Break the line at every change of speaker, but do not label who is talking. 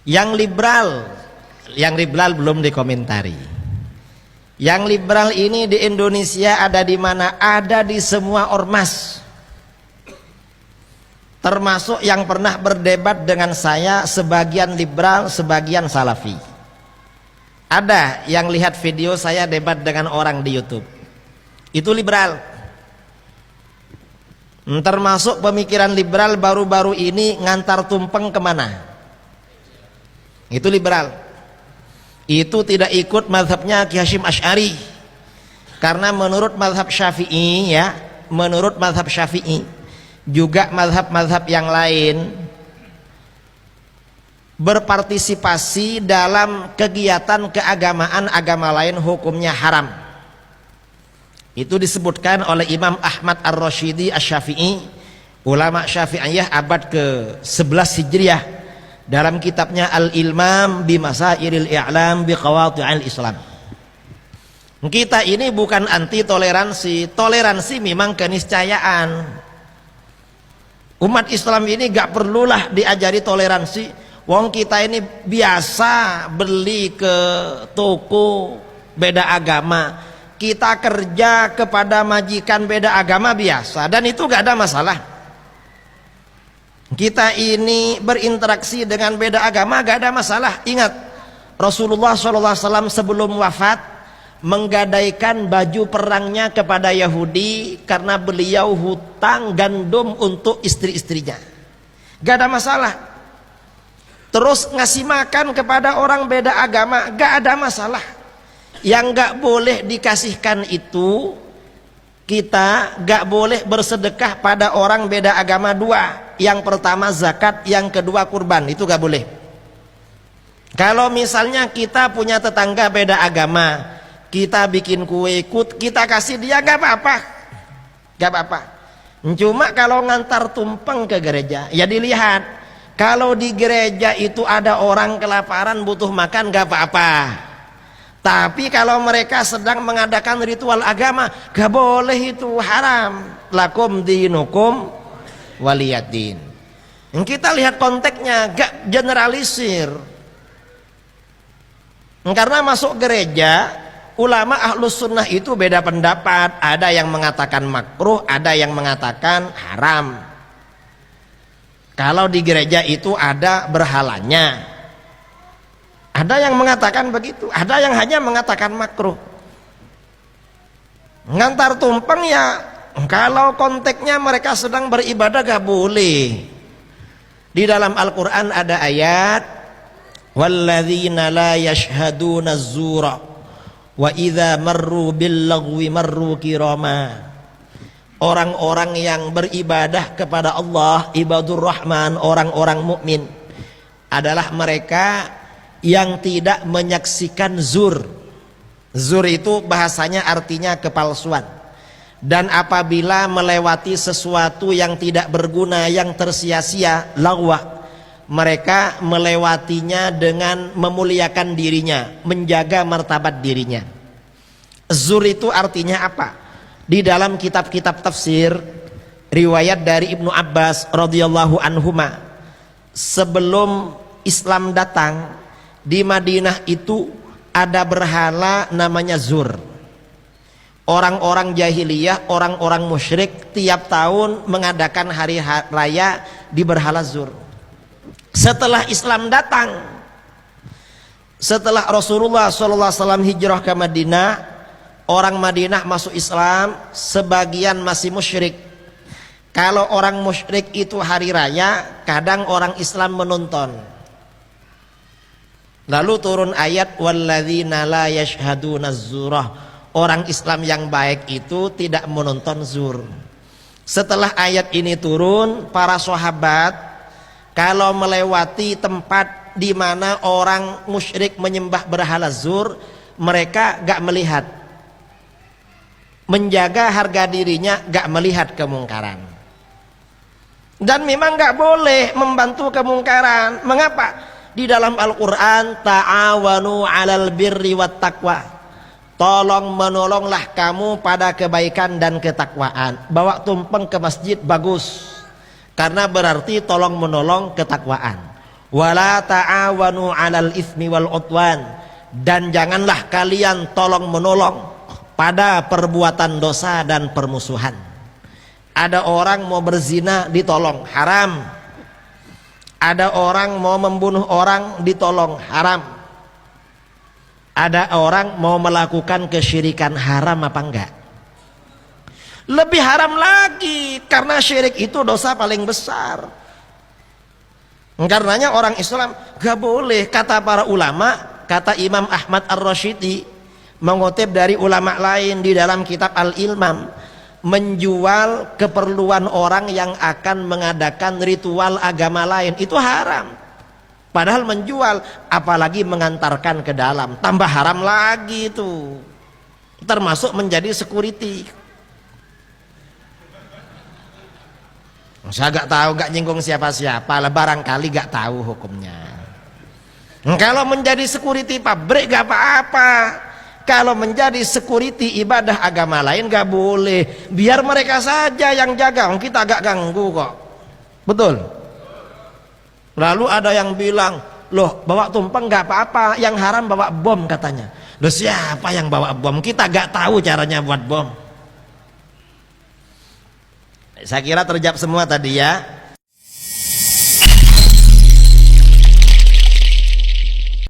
Yang liberal belum dikomentari. Yang liberal ini di Indonesia ada di mana? Ada di semua ormas. Termasuk yang pernah berdebat dengan saya, sebagian liberal, sebagian salafi. Ada yang lihat video saya debat dengan orang di YouTube. Itu liberal. Termasuk pemikiran liberal baru-baru ini ngantar tumpeng kemana? Itu liberal. Itu tidak ikut mazhabnya Ki Hasyim Asy'ari. Karena menurut mazhab Syafi'i ya, menurut mazhab Syafi'i juga mazhab-mazhab yang lain berpartisipasi dalam kegiatan keagamaan agama lain hukumnya haram. Itu disebutkan oleh Imam Ahmad Ar-Rasyidi Asy-Syafi'i, ulama Syafi'iyah abad ke-11 Hijriah, dalam kitabnya Al-Ilmam bi Masailil I'lam bi Qawati'il Islam. Kita ini bukan anti toleransi. Toleransi memang keniscayaan. Umat Islam ini gak perlulah diajari toleransi. Wong kita ini biasa beli ke toko beda agama. Kita kerja kepada majikan beda agama biasa, dan itu gak ada masalah. Kita ini berinteraksi dengan beda agama gak ada masalah. Ingat, Rasulullah SAW sebelum wafat menggadaikan baju perangnya kepada Yahudi karena beliau hutang gandum untuk istri-istrinya. Gak ada masalah. Terus ngasih makan kepada orang beda agama gak ada masalah. Yang gak boleh dikasihkan itu, kita gak boleh bersedekah pada orang beda agama dua. Yang pertama zakat, yang kedua kurban. Itu gak boleh. Kalau misalnya kita punya tetangga beda agama, kita bikin kue ikut, kita kasih dia gak apa-apa. Gak apa-apa. Cuma kalau ngantar tumpeng ke gereja, ya dilihat. Kalau di gereja itu ada orang kelaparan butuh makan gak apa-apa. Tapi kalau mereka sedang mengadakan ritual agama, gak boleh, itu haram. Lakum dinukum waliyadin. Kita lihat konteksnya, gak generalisir. Karena masuk gereja, ulama ahlus sunnah itu beda pendapat. Ada yang mengatakan makruh, ada yang mengatakan haram. Kalau di gereja itu ada berhalanya. Ada yang mengatakan begitu, ada yang hanya mengatakan makruh. Ngantar tumpeng ya, kalau konteksnya mereka sedang beribadah gak boleh. Di dalam Al-Quran ada ayat, walladzina la yashhaduna az-zura wa idza marru bil lagwi marru kirama. Orang-orang yang beribadah kepada Allah, ibadur rahman, orang-orang mukmin, adalah mereka yang tidak menyaksikan zur. Zur itu bahasanya artinya kepalsuan. Dan apabila melewati sesuatu yang tidak berguna, yang tersia-sia, lagwa, mereka melewatinya dengan memuliakan dirinya, menjaga martabat dirinya. Zur itu artinya apa? Di dalam kitab-kitab tafsir, riwayat dari Ibnu Abbas radhiyallahu anhuma, sebelum Islam datang, di Madinah itu ada berhala namanya zur. Orang-orang jahiliyah, orang-orang musyrik tiap tahun mengadakan hari raya di berhala zur. Setelah Islam datang, setelah Rasulullah SAW hijrah ke Madinah, orang Madinah masuk Islam, sebagian masih musyrik. Kalau orang musyrik itu hari raya, kadang orang Islam menonton. Lalu turun ayat walladzina la yashhaduna az-zurah. Orang Islam yang baik itu tidak menonton zur. Setelah ayat ini turun, para sahabat kalau melewati tempat di mana orang musyrik menyembah berhala zur, mereka gak melihat. Menjaga harga dirinya, gak melihat kemungkaran. Dan memang gak boleh membantu kemungkaran. Mengapa? Di dalam Al-Quran, ta'awanu 'alal birri wat taqwa. Tolong menolonglah kamu pada kebaikan dan ketakwaan. Bawa tumpeng ke masjid bagus, karena berarti tolong menolong ketakwaan. Wala ta'awanu 'alal itsmi wal 'udwan, dan janganlah kalian tolong menolong pada perbuatan dosa dan permusuhan. Ada orang mau berzina ditolong, haram. Ada orang mau membunuh orang ditolong, haram. Ada orang mau melakukan kesyirikan, haram apa enggak? Lebih haram lagi, karena syirik itu dosa paling besar. Karenanya orang Islam gak boleh, kata para ulama, kata Imam Ahmad Ar-Rasyidi mengutip dari ulama lain di dalam kitab Al-Ilmam, menjual keperluan orang yang akan mengadakan ritual agama lain itu haram. Padahal menjual, apalagi mengantarkan ke dalam, tambah haram lagi itu. Termasuk menjadi security. Saya gak tahu, gak nyinggung siapa-siapa lah, barangkali gak tahu hukumnya. Kalau menjadi security pabrik gak apa-apa. Kalau menjadi security ibadah agama lain gak boleh. Biar mereka saja yang jaga, kita gak ganggu kok. Betul? Lalu ada yang bilang, loh bawa tumpeng gak apa-apa, yang haram bawa bom katanya. Loh siapa yang bawa bom? Kita gak tahu caranya buat bom. Saya kira terjawab semua tadi ya.